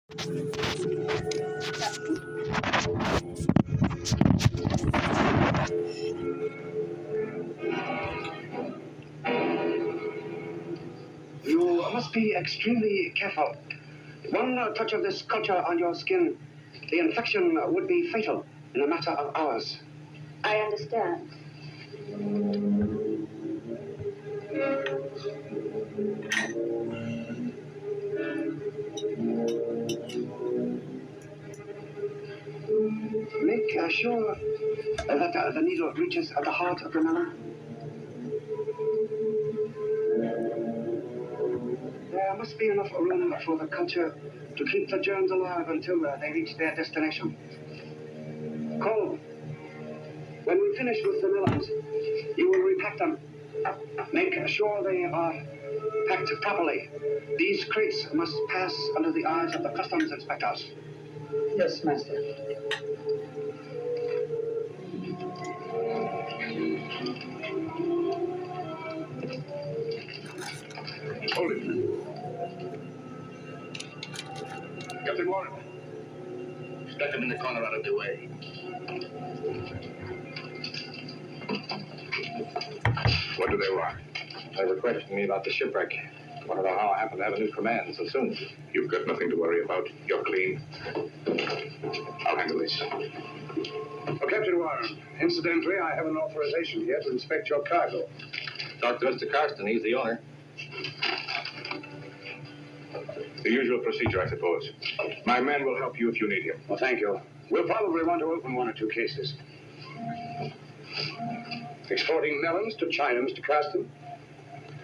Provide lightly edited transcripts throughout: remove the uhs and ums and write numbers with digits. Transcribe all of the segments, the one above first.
You must be extremely careful. One touch of this culture on your skin, the infection would be fatal in a matter of hours. I understand. Make sure that the needle reaches the heart of the melon. There must be enough room for the culture to keep the germs alive until they reach their destination. Cole, when we finish with the melons, you will repack them. Make sure they are packed properly. These crates must pass under the eyes of the customs inspectors. Yes, master. Hold it. Captain Warren. Stuck him in the corner out of the way. What do they want? They were questioning me about the shipwreck. Want to know how I happen to have a new command so soon. You've got nothing to worry about. You're clean. I'll handle this. Oh, Captain Warren, incidentally, I have an authorization here to inspect your cargo. Talk to Mr. Carston. He's the owner. The usual procedure, I suppose. My man will help you if you need him. Well, thank you. We'll probably want to open one or two cases. Exporting melons to China, Mr. Carston?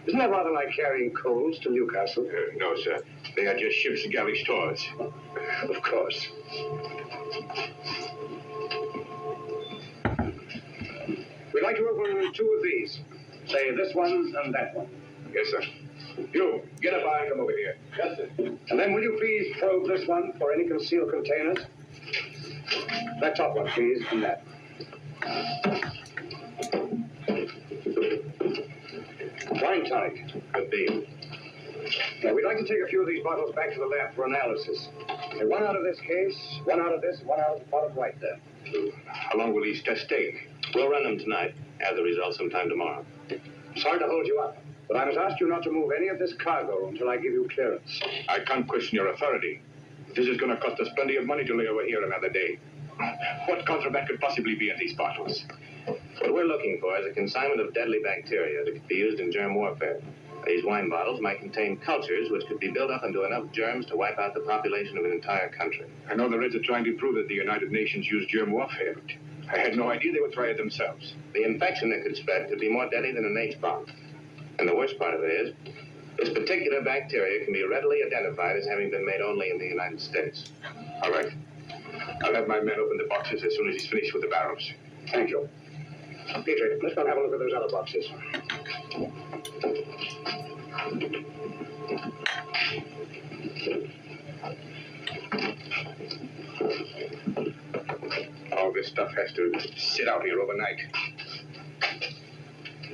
Isn't that rather like carrying coals to Newcastle? No, sir. They are just ship's galley stores. Of course. We'd like to open two of these. Say this one and that one. Yes, sir. You, get up and come over here. Yes, sir. And then will you please probe this one for any concealed containers? That top one, please, and that. Wine tonic. Good deal. Now, we'd like to take a few of these bottles back to the lab for analysis. One out of this case, one out of this, one out of the bottom right there. How long will these tests take? We'll run them tonight. Have the results sometime tomorrow. Sorry to hold you up, but I must ask you not to move any of this cargo until I give you clearance. I can't question your authority. This is going to cost us plenty of money to lay over here another day. What contraband could possibly be in these bottles? What we're looking for is a consignment of deadly bacteria that could be used in germ warfare. These wine bottles might contain cultures which could be built up into enough germs to wipe out the population of an entire country. I know the Reds are trying to prove that the United Nations used germ warfare. I had no idea they would try it themselves. The infection that could spread could be more deadly than an H-bomb. And the worst part of it is, this particular bacteria can be readily identified as having been made only in the United States. All right. I'll have my men open the boxes as soon as he's finished with the barrels. Thank you. Petrie, let's go and have a look at those other boxes. All this stuff has to sit out here overnight.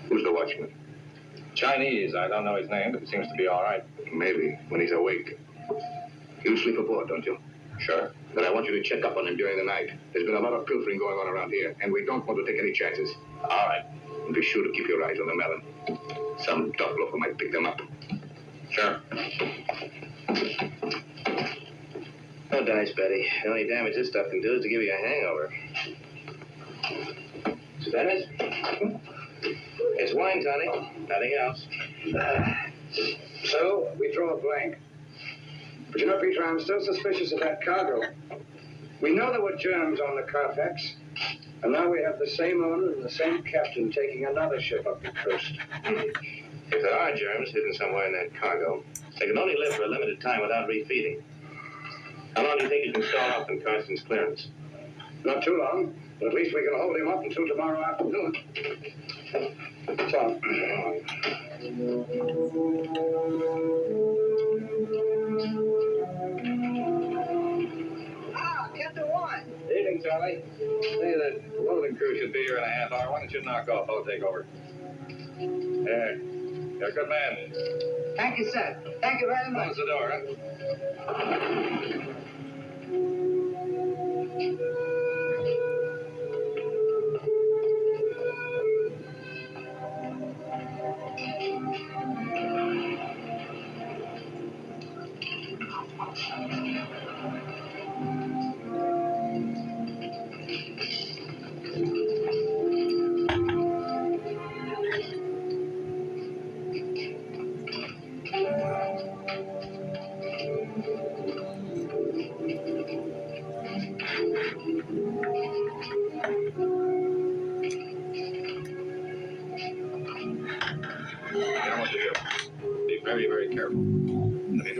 Who's the watchman? Chinese. I don't know his name, but it seems to be all right. Maybe, when he's awake. You sleep aboard, don't you? Sure. Then I want you to check up on him during the night. There's been a lot of pilfering going on around here, and we don't want to take any chances. All right. And be sure to keep your eyes on the melon. Some duck loafer might pick them up. Sure. No dice, Betty. The only damage this stuff can do is to give you a hangover. So that is? It's wine tonic. Nothing else. So, we draw a blank. But you know, Peter, I'm still suspicious of that cargo. We know there were germs on the Carfax, and now we have the same owner and the same captain taking another ship up the coast. If there are germs hidden somewhere in that cargo, they can only live for a limited time without refeeding. How long do you think you can stall off in Carston's clearance? Not too long, but at least we can hold him up until tomorrow afternoon. So, Captain Warren. Evening, Charlie. Say, the loading crew should be here in a half hour. Why don't you knock off? I'll take over. There. You're a good man. Thank you, sir. Thank you very much. Close the door, huh?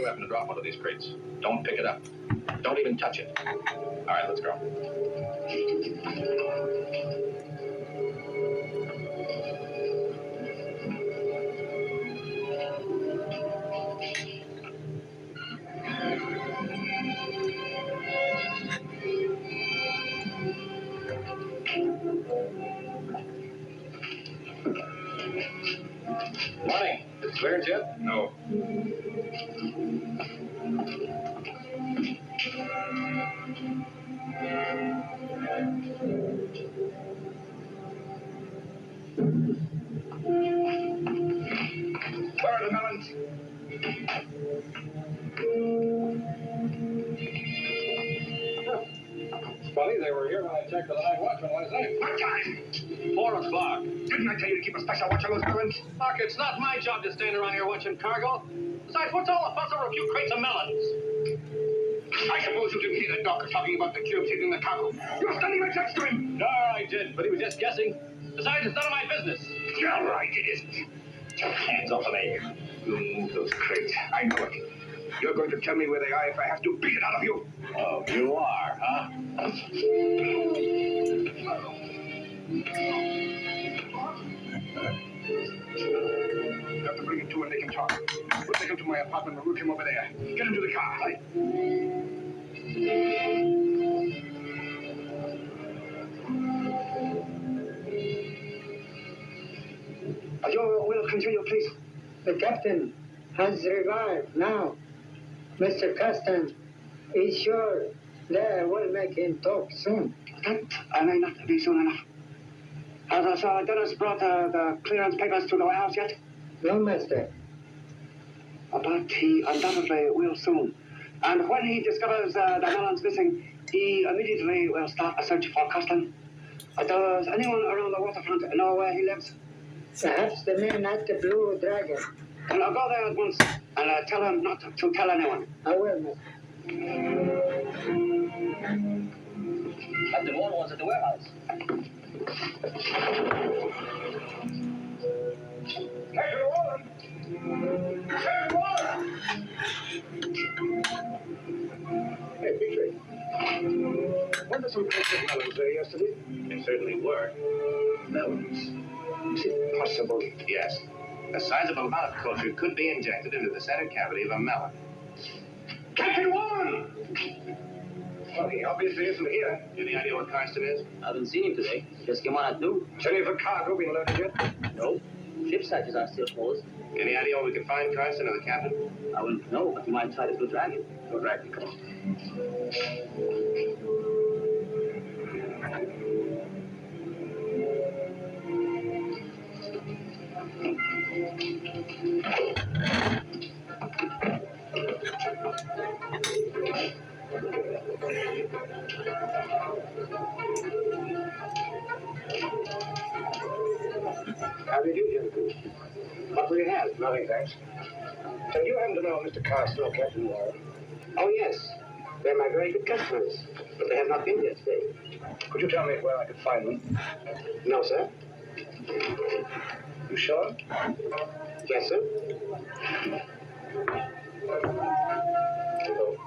happen to drop one of these crates. Don't pick it up. Don't even touch it. All right, let's go. Morning. Is it clearance yet? No. Where are the melons? Funny, they were here when I checked the night watchman last night. What time? 4 o'clock. Didn't I tell you to keep a special watch on those melons? Look, it's not my job to stand around here watching cargo. Besides, what's all the fuss over a few crates of melons? I suppose you didn't hear the doctor talking about the cubes hidden in the cargo. You're standing right next to him. No, I did, but he was just guessing. Besides, it's none of my business. You're right, it isn't. Take hands off of me. You move those crates. I know it. You're going to tell me where they are if I have to beat it out of you. Oh, you are, huh? You have to bring him to and make him talk. We'll take him to my apartment and route him over there. Get him to the car. Right? You will continue, please. The captain has revived now. Mr. Caston is sure that I will make him talk soon. That I may not be soon enough. Has Dennis brought the clearance papers to the warehouse yet? No, master. But he undoubtedly will soon. And when he discovers the melons missing, he immediately will start a search for Costin. Does anyone around the waterfront know where he lives? Perhaps the man at the Blue Dragon. Then I'll go there at once and tell him not to tell anyone. I will, master. Captain Warren was at the warehouse. Captain Warren! Captain Warren! Hey, Petrie. Weren't there some crates of melons there yesterday? They certainly were. Melons? Is it possible? Yes. A sizable amount of culture could be injected into the center cavity of a melon. Captain Warren! Well, he obviously isn't here. Any idea what Carsten is? I haven't seen him today. Just came on at noon. Has any of the cargo been loaded yet? No. Ship hatches are still closed. Any idea where we can find Carsten or the captain? I wouldn't know, but you might try the Blue Dragon. Go dragon, come on. How do you do, gentlemen? What will you have? Nothing, thanks. Do you happen to know Mr. Carsten or Captain Warren? Oh, yes. They're my very good customers, but they have not been here today. Could you tell me where I could find them? No, sir. You sure? Yes, sir.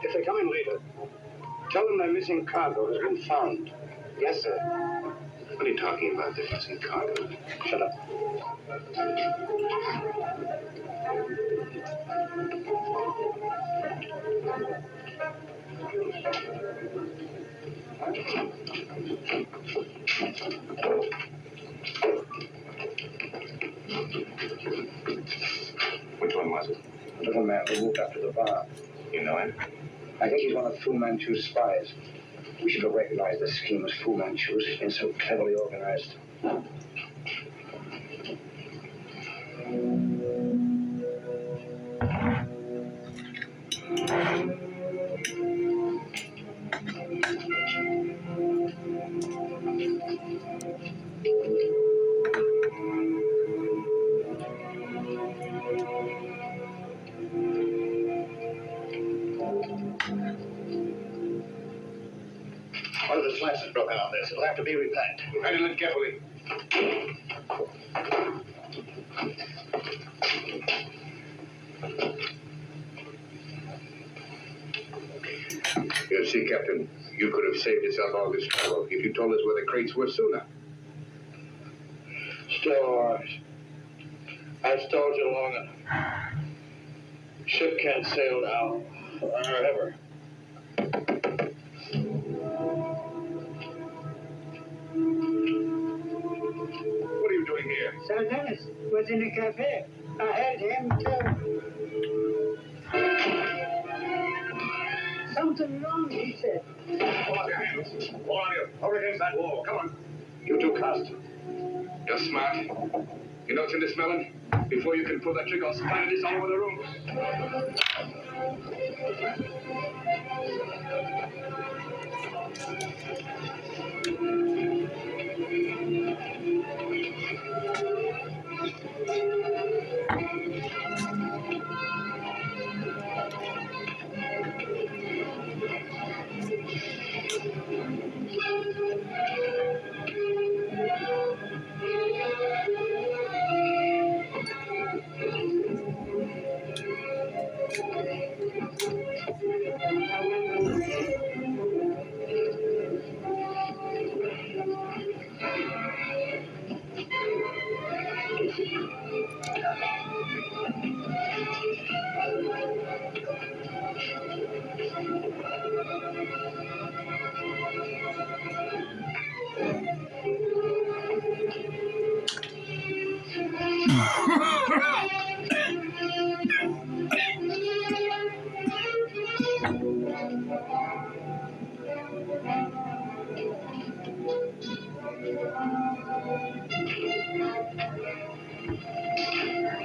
If they come in later, tell them their missing cargo has been found. Yes, sir. What are you talking about, the missing cargo? Shut up. Which one was it? The little man who moved up to the bar. You know him? I think he's one of Fu Manchu's spies. We should have recognized the scheme as Fu Manchu's. It's been so cleverly organized. One of the slats is broken on this. It'll have to be repacked. Handle it carefully. You see, Captain, you could have saved yourself all this trouble if you told us where the crates were sooner. Stores. I've stalled you long enough. Ship can't sail now, or ever. What are you doing here? Sir Dennis was in a cafe. I heard him tell something wrong, he said. Hold on your hands. Hold on you. Over against that wall. Come on. You two cast. You're smart. You know what's in this melon? Before you can pull that trigger, I'll splatter this all over the room.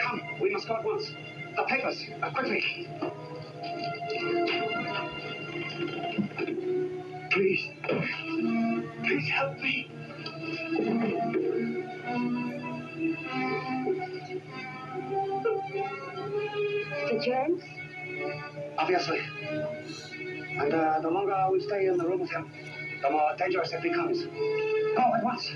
Come, we must go at once. The papers, quickly. Please. Please help me. The germs? Obviously. And the longer we stay in the room with him, the more dangerous it becomes. Go at once.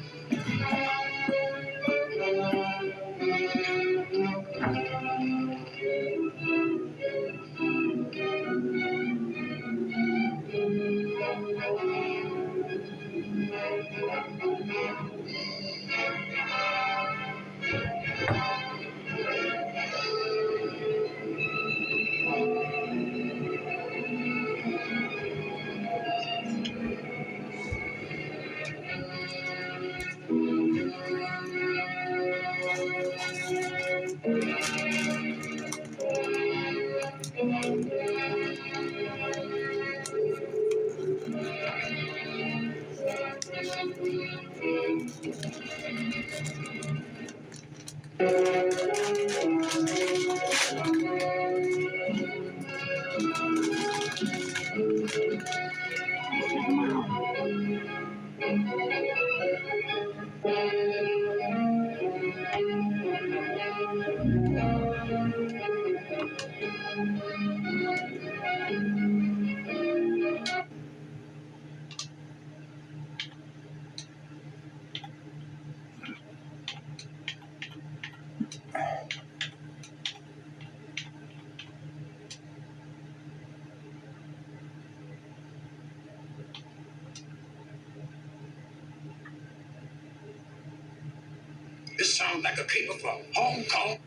This sounds like a paper from Hong Kong.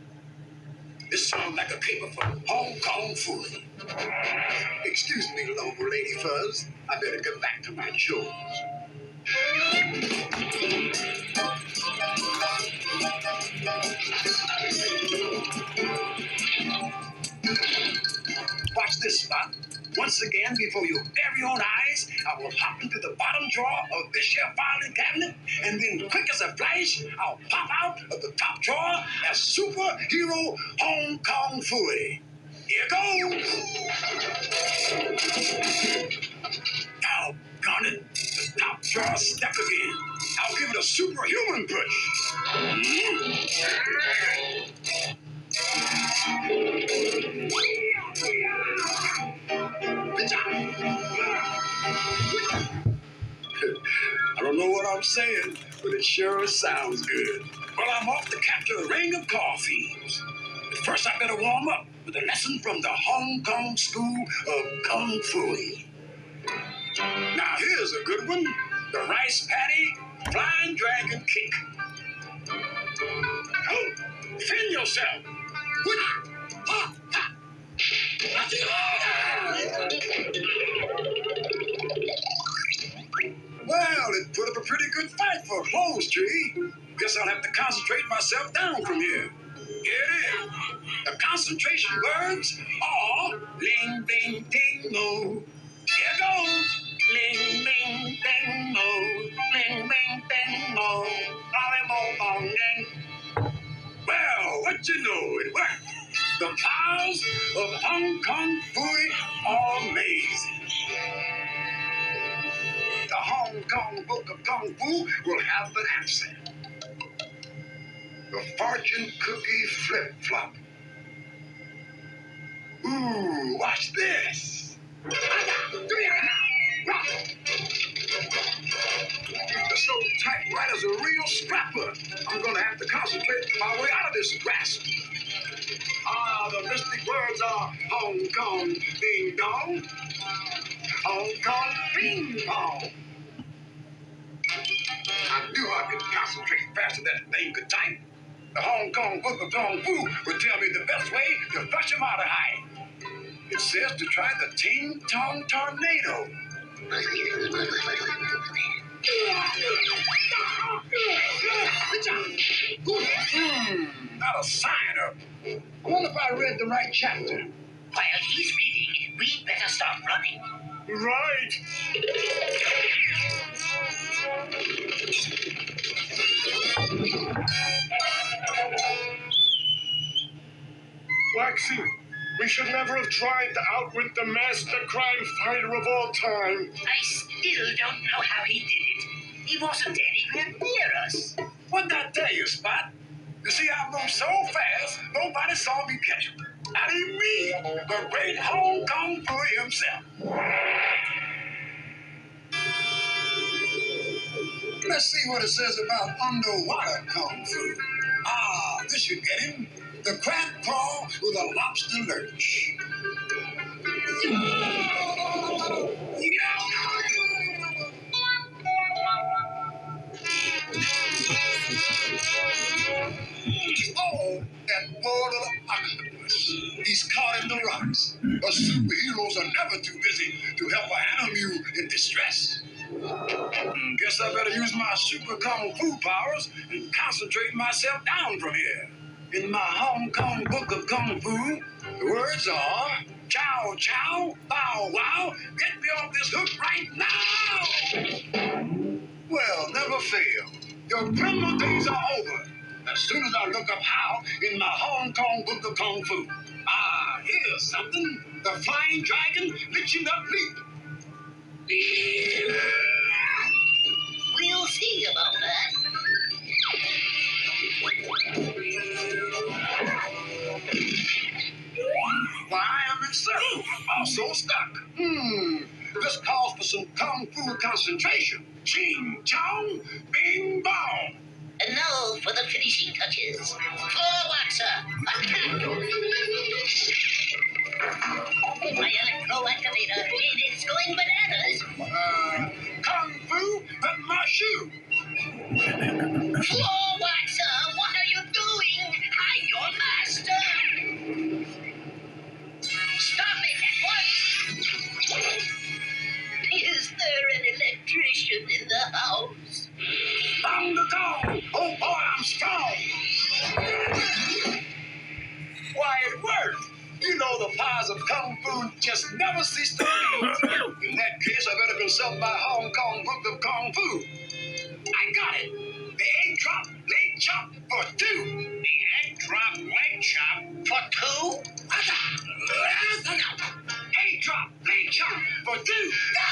This sounds like a paper from Hong Kong Phooey. Excuse me, noble lady Fuzz. I better get back to my chores. Watch this spot. Once again, before your very own eyes, I will hop into the bottom drawer of this here filing cabinet, and then quick as a flash, I'll pop out of the top drawer as superhero Hong Kong Phooey. Here goes. Doggone it. The top drawer stuck again. I'll give it a superhuman push. I don't know what I'm saying, but it sure sounds good. Well, I'm off to capture a ring of coffees. But first, I better warm up with a lesson from the Hong Kong School of Kung Fu. Here's a good one. The rice patty flying dragon kick. Oh, defend yourself. Well, it put up a pretty good fight for a clothes tree. Guess I'll have to concentrate myself down from here. Here it is. The concentration words are ling, ding, ding, mo. Here goes. Ling, ling, ding, mo. Ling, ling, ding, mo. Lolly, mo, bong, ding. Well, what you know, it worked. The powers of Hong Kong phooey are amazing. The Hong Kong Book of Kung Fu will have the answer. The fortune cookie flip-flop. Ooh, watch this. It's so tight, right as a real scrapper. I'm gonna have to concentrate my way out of this grasp. The mystic words are Hong Kong Ding Dong, Hong Kong Bing Bong. I knew I could concentrate faster than that thing could type. The Hong Kong Book of Kung Fu would tell me the best way to flush him out of hide. It says to try the Ting Tong Tornado. Not a sign of. I wonder if I read the right chapter. While he's reading, we'd better start running. Right. Waxy, we should never have tried to outwit the master crime fighter of all time. I still don't know how he did it. He wasn't anywhere near us. What'd I tell you, Spot? You see, I moved so fast, nobody saw me catch him. Not even me, the great Hong Kong phooey himself. Let's see what it says about underwater kung fu. This should get him. The crab crawl with a lobster lurch. Oh, that poor little octopus. He's caught in the rocks. But superheroes are never too busy to help an animal in distress. Guess I better use my super kung fu powers and concentrate myself down from here. In my Hong Kong Book of Kung Fu, the words are chow chow, bow wow, get me off this hook right now! Well, never fail. Your criminal days are over. As soon as I look up how in my Hong Kong Book of Kung Fu. Here's something. The flying dragon lifting up leap. We'll see about that. Why, I'm in circle. Also stuck. This calls for some kung fu concentration. Ching chong, bing bong. And now for the finishing touches. Floor waxer, attack! My electro activator, it's going bananas. Kung fu at my shoe. Floor waxer, what are you doing? I'm your master! Stop it at once! Is there an electrician in the house? Bang the gong. Oh boy, I'm strong. Why, it worked. You know the powers of kung fu just never cease to amaze. In that case, I better consult my Hong Kong Book of Kung Fu. I got it. The egg drop, leg chop for two. The egg drop leg chop for two? Egg drop, leg chop for two. No!